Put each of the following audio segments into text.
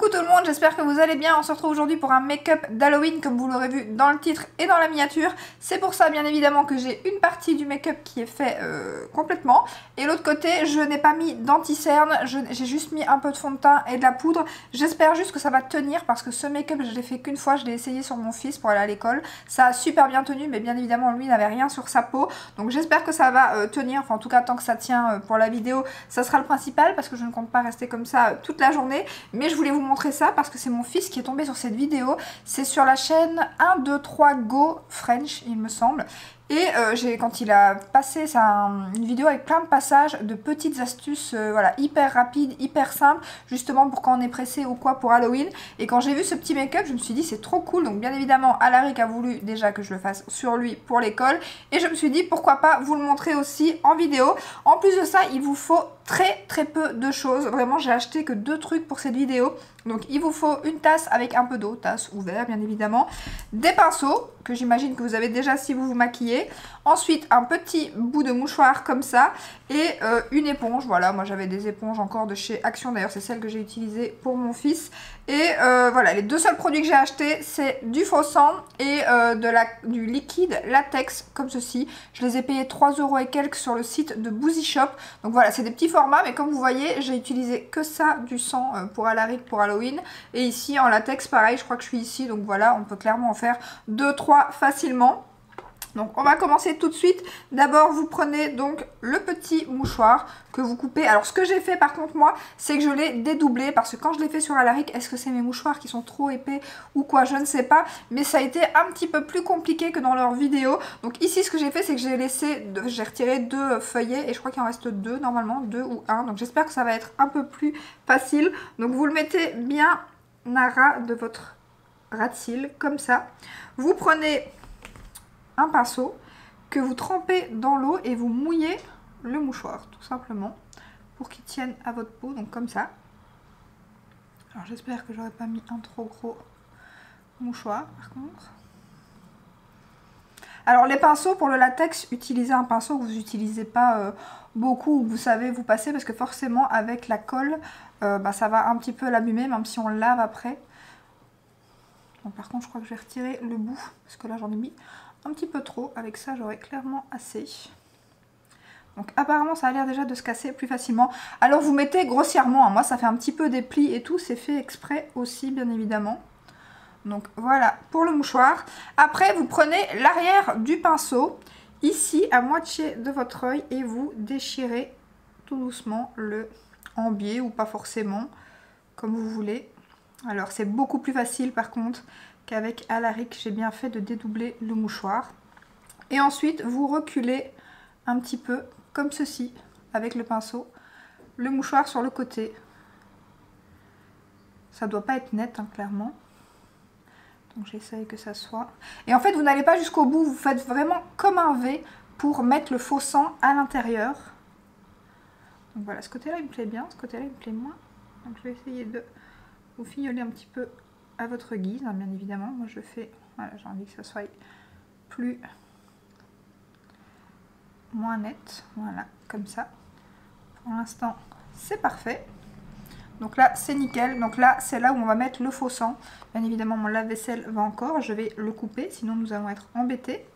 Coucou tout le monde, j'espère que vous allez bien. On se retrouve aujourd'hui pour un make-up d'Halloween comme vous l'aurez vu dans le titre et dans la miniature. C'est pour ça bien évidemment que j'ai une partie du make-up qui est fait complètement. Et l'autre côté, je n'ai pas mis d'anti-cerne, j'ai juste mis un peu de fond de teint et de la poudre. J'espère juste que ça va tenir parce que ce make-up je l'ai fait qu'une fois, je l'ai essayé sur mon fils pour aller à l'école. Ça a super bien tenu mais bien évidemment lui n'avait rien sur sa peau. Donc j'espère que ça va tenir, enfin en tout cas tant que ça tient pour la vidéo, ça sera le principal parce que je ne compte pas rester comme ça toute la journée. Mais je voulais vous montrer ça parce que c'est mon fils qui est tombé sur cette vidéo. C'est sur la chaîne 1, 2, 3 Go French il me semble. Et quand il a passé une vidéo avec plein de passages, de petites astuces voilà, hyper rapides, hyper simples, justement pour quand on est pressé ou quoi pour Halloween. Et quand j'ai vu ce petit make-up, je me suis dit c'est trop cool. Donc bien évidemment, Alaric a voulu déjà que je le fasse sur lui pour l'école. Et je me suis dit pourquoi pas vous le montrer aussi en vidéo. En plus de ça, il vous faut très peu de choses. Vraiment, j'ai acheté que 2 trucs pour cette vidéo. Donc il vous faut une tasse avec un peu d'eau, tasse ou verre bien évidemment, des pinceaux que j'imagine que vous avez déjà si vous vous maquillez, ensuite un petit bout de mouchoir comme ça et une éponge. Voilà, moi j'avais des éponges encore de chez Action, d'ailleurs c'est celle que j'ai utilisée pour mon fils. Et voilà, les 2 seuls produits que j'ai achetés, c'est du faux sang et du liquide latex comme ceci. Je les ai payés 3 € et quelques sur le site de Boozy Shop. Donc voilà, c'est des petits formats, mais comme vous voyez, j'ai utilisé que ça, du sang pour Alaric pour Halloween. Et ici en latex, pareil, je crois que je suis ici, donc voilà, on peut clairement en faire 2-3 facilement. Donc on va commencer tout de suite. D'abord vous prenez donc le petit mouchoir que vous coupez. Alors ce que j'ai fait par contre moi, c'est que je l'ai dédoublé parce que quand je l'ai fait sur Alaric, est-ce que c'est mes mouchoirs qui sont trop épais ou quoi, je ne sais pas. Mais ça a été un petit peu plus compliqué que dans leur vidéo. Donc ici ce que j'ai fait, c'est que j'ai retiré 2 feuillets et je crois qu'il en reste 2 normalement, 2 ou 1. Donc j'espère que ça va être un peu plus facile. Donc vous le mettez bien à ras de votre ras de cils comme ça. Vous prenez un pinceau que vous trempez dans l'eau et vous mouillez le mouchoir tout simplement pour qu'il tienne à votre peau, donc comme ça. Alors j'espère que j'aurais pas mis un trop gros mouchoir par contre. Alors les pinceaux pour le latex, utilisez un pinceau que vous n'utilisez pas beaucoup ou que vous savez vous passer parce que forcément avec la colle ça va un petit peu l'abîmer même si on le lave après. Donc, par contre je crois que je vais retirer le bout parce que là j'en ai mis un petit peu trop. Avec ça j'aurai clairement assez. Donc apparemment ça a l'air déjà de se casser plus facilement. Alors vous mettez grossièrement, hein. Moi ça fait un petit peu des plis et tout, c'est fait exprès aussi bien évidemment. Donc voilà pour le mouchoir. Après vous prenez l'arrière du pinceau, ici à moitié de votre œil et vous déchirez tout doucement le en biais ou pas forcément, comme vous voulez. Alors c'est beaucoup plus facile par contre qu'avec Alaric, j'ai bien fait de dédoubler le mouchoir. Et ensuite vous reculez un petit peu comme ceci avec le pinceau, le mouchoir sur le côté. Ça doit pas être net hein, clairement. Donc j'essaye que ça soit. Et en fait vous n'allez pas jusqu'au bout, vous faites vraiment comme un V pour mettre le faux sang à l'intérieur. Donc voilà, ce côté-là il me plaît bien, ce côté-là il me plaît moins. Donc je vais essayer de vous fignoler un petit peu à votre guise, hein, bien évidemment. Moi je fais, voilà, j'ai envie que ça soit moins net, voilà, comme ça. Pour l'instant c'est parfait. Donc là c'est nickel, donc là c'est là où on va mettre le faux sang. Bien évidemment mon lave-vaisselle va encore, je vais le couper, sinon nous allons être embêtés.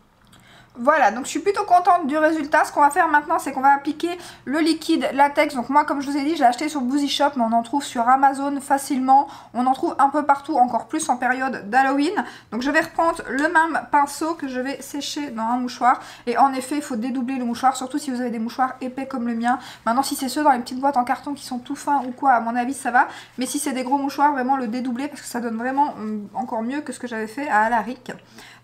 Voilà, donc je suis plutôt contente du résultat. Ce qu'on va faire maintenant, c'est qu'on va appliquer le liquide latex. Donc moi, comme je vous ai dit, j'ai acheté sur Boozy Shop, mais on en trouve sur Amazon facilement. On en trouve un peu partout, encore plus en période d'Halloween. Donc je vais reprendre le même pinceau que je vais sécher dans un mouchoir. Et en effet, il faut dédoubler le mouchoir, surtout si vous avez des mouchoirs épais comme le mien. Maintenant, si c'est ceux dans les petites boîtes en carton qui sont tout fins ou quoi, à mon avis, ça va. Mais si c'est des gros mouchoirs, vraiment le dédoubler parce que ça donne vraiment encore mieux que ce que j'avais fait à Alaric.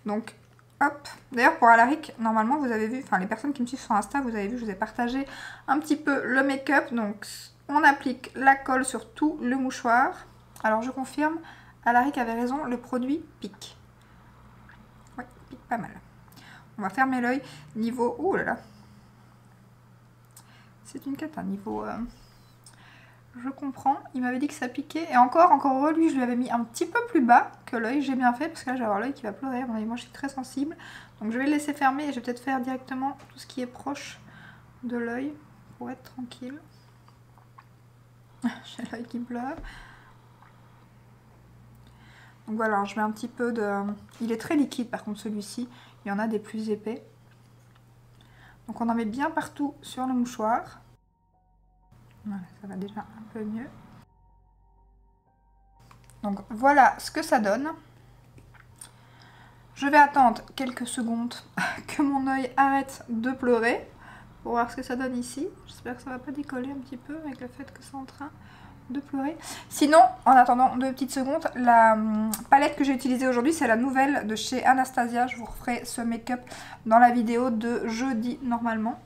Donc hop. D'ailleurs pour Alaric, normalement vous avez vu, enfin les personnes qui me suivent sur Insta, vous avez vu, je vous ai partagé un petit peu le make-up. Donc on applique la colle sur tout le mouchoir. Alors je confirme, Alaric avait raison, le produit pique. Oui, pique pas mal. On va fermer l'œil. Niveau... Oh là là. C'est une quête, un niveau... Je comprends, il m'avait dit que ça piquait. Et encore heureux, lui je lui avais mis un petit peu plus bas que l'œil. J'ai bien fait parce que là je vais avoir l'œil qui va pleurer. Moi je suis très sensible. Donc je vais le laisser fermer et je vais peut-être faire directement tout ce qui est proche de l'œil pour être tranquille. J'ai l'œil qui pleure. Donc voilà, alors je mets un petit peu de... Il est très liquide par contre celui-ci. Il y en a des plus épais. Donc on en met bien partout sur le mouchoir. Voilà, ça va déjà un peu mieux. Donc voilà ce que ça donne. Je vais attendre quelques secondes que mon œil arrête de pleurer pour voir ce que ça donne ici. J'espère que ça va pas décoller un petit peu avec le fait que c'est en train de pleurer. Sinon, en attendant 2 petites secondes, la palette que j'ai utilisée aujourd'hui, c'est la nouvelle de chez Anastasia. Je vous referai ce make-up dans la vidéo de jeudi normalement.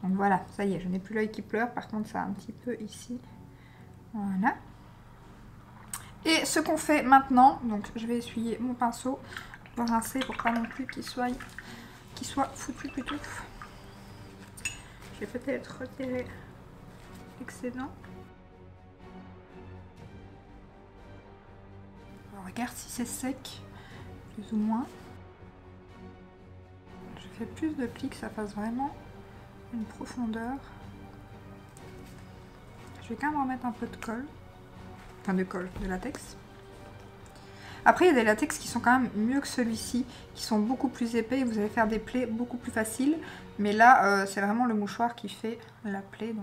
Donc voilà, ça y est, je n'ai plus l'œil qui pleure. Par contre, ça a un petit peu ici. Voilà. Et ce qu'on fait maintenant, donc je vais essuyer mon pinceau, pour rincer pour pas non plus qu'il soit foutu plutôt. Je vais peut-être retirer l'excédent. On regarde si c'est sec, plus ou moins. Je fais plus de plis, que ça fasse vraiment une profondeur. Je vais quand même remettre un peu de colle. Enfin de latex. Après il y a des latex qui sont quand même mieux que celui-ci, qui sont beaucoup plus épais et vous allez faire des plaies beaucoup plus faciles. Mais là c'est vraiment le mouchoir qui fait la plaie.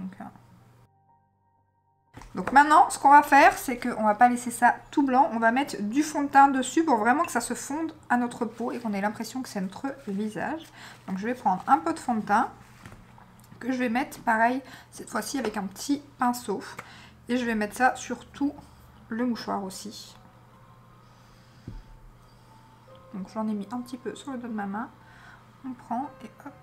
Donc maintenant ce qu'on va faire, c'est qu'on va pas laisser ça tout blanc, on va mettre du fond de teint dessus pour vraiment que ça se fonde à notre peau et qu'on ait l'impression que c'est notre visage. Donc je vais prendre un peu de fond de teint que je vais mettre pareil cette fois-ci avec un petit pinceau. Et je vais mettre ça sur tout le mouchoir aussi. Donc j'en ai mis un petit peu sur le dos de ma main. On prend et hop.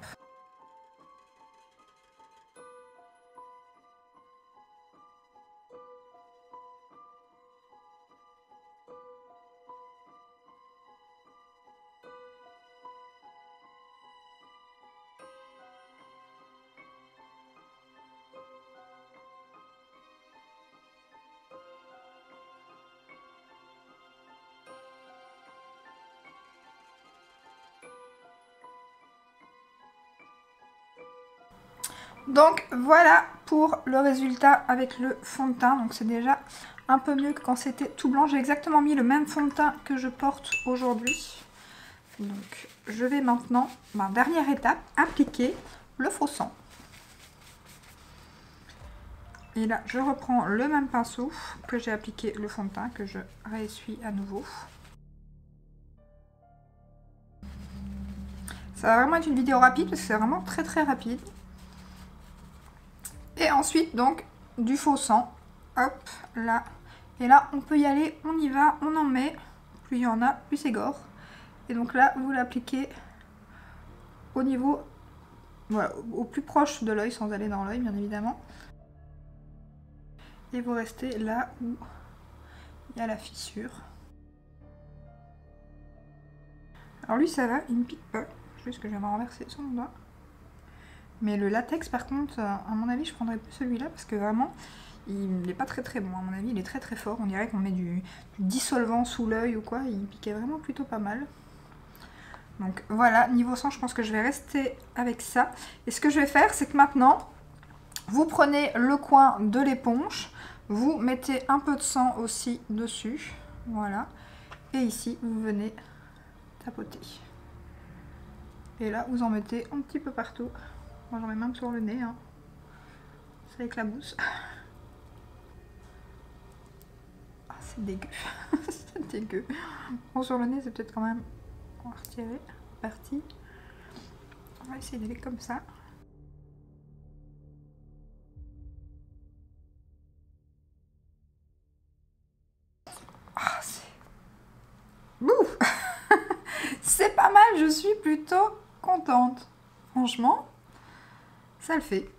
Donc voilà pour le résultat avec le fond de teint. Donc c'est déjà un peu mieux que quand c'était tout blanc. J'ai exactement mis le même fond de teint que je porte aujourd'hui. Donc je vais maintenant, dernière étape, appliquer le faux sang. Et là je reprends le même pinceau que j'ai appliqué le fond de teint, que je réessuie à nouveau. Ça va vraiment être une vidéo rapide parce que c'est vraiment très rapide. Et ensuite donc du faux sang, hop là, et là on peut y aller, on y va, on en met, plus il y en a, plus c'est gore. Et donc là vous l'appliquez au niveau, voilà, au plus proche de l'œil sans aller dans l'œil bien évidemment. Et vous restez là où il y a la fissure. Alors lui ça va, il ne pique pas, juste que je viens de renverser sur mon doigt. Mais le latex par contre, à mon avis je prendrais plus celui-là parce que vraiment il n'est pas très bon. À mon avis il est très fort, on dirait qu'on met du dissolvant sous l'œil ou quoi, il piquait vraiment plutôt pas mal. Donc voilà, niveau sang je pense que je vais rester avec ça. Et ce que je vais faire c'est que maintenant, vous prenez le coin de l'éponge, vous mettez un peu de sang aussi dessus, voilà. Et ici vous venez tapoter. Et là vous en mettez un petit peu partout. Moi j'en mets même sur le nez, hein. Ça éclabousse. Ah c'est dégueu. C'est dégueu. Bon sur le nez c'est peut-être quand même... On va retirer. Parti. On va essayer d'aller comme ça. Ah c'est... Bouh. C'est pas mal, je suis plutôt contente. Franchement. Ça le fait.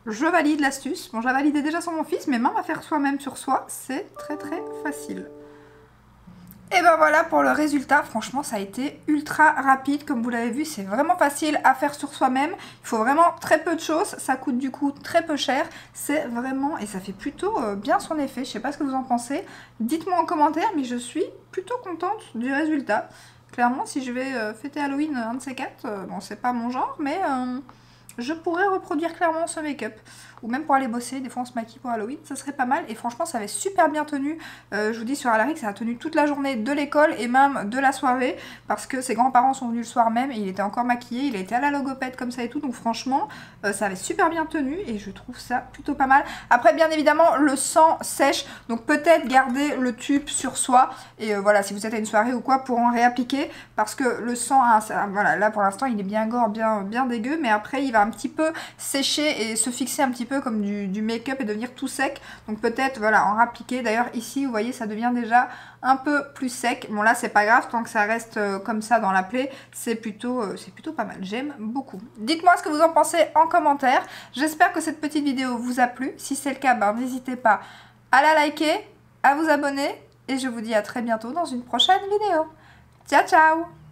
Je valide l'astuce. Bon, je la validais déjà sur mon fils, mais même à faire soi-même sur soi, c'est très facile. Et ben voilà pour le résultat. Franchement, ça a été ultra rapide. Comme vous l'avez vu, c'est vraiment facile à faire sur soi-même. Il faut vraiment très peu de choses. Ça coûte du coup très peu cher. C'est vraiment... Et ça fait plutôt bien son effet. Je sais pas ce que vous en pensez. Dites-moi en commentaire, mais je suis plutôt contente du résultat. Clairement, si je vais fêter Halloween un de ces quatre, bon, c'est pas mon genre, mais je pourrais reproduire clairement ce make-up. Ou même pour aller bosser, des fois on se maquille pour Halloween, ça serait pas mal. Et franchement ça avait super bien tenu, je vous dis sur Alaric, ça a tenu toute la journée de l'école et même de la soirée. Parce que ses grands-parents sont venus le soir même et il était encore maquillé, il a été à la logopède comme ça et tout. Donc franchement ça avait super bien tenu et je trouve ça plutôt pas mal. Après bien évidemment le sang sèche, donc peut-être garder le tube sur soi. Et voilà, si vous êtes à une soirée ou quoi, pour en réappliquer. Parce que le sang, hein, ça, voilà, là pour l'instant il est bien gore, bien dégueu. Mais après il va un petit peu sécher et se fixer un petit peu comme du make-up et devenir tout sec. Donc peut-être voilà en réappliquer. D'ailleurs ici vous voyez ça devient déjà un peu plus sec. Bon là c'est pas grave, tant que ça reste comme ça dans la plaie, c'est plutôt pas mal. J'aime beaucoup. Dites-moi ce que vous en pensez en commentaire. J'espère que cette petite vidéo vous a plu. Si c'est le cas, ben, n'hésitez pas à la liker, à vous abonner. Et je vous dis à très bientôt dans une prochaine vidéo. Ciao ciao!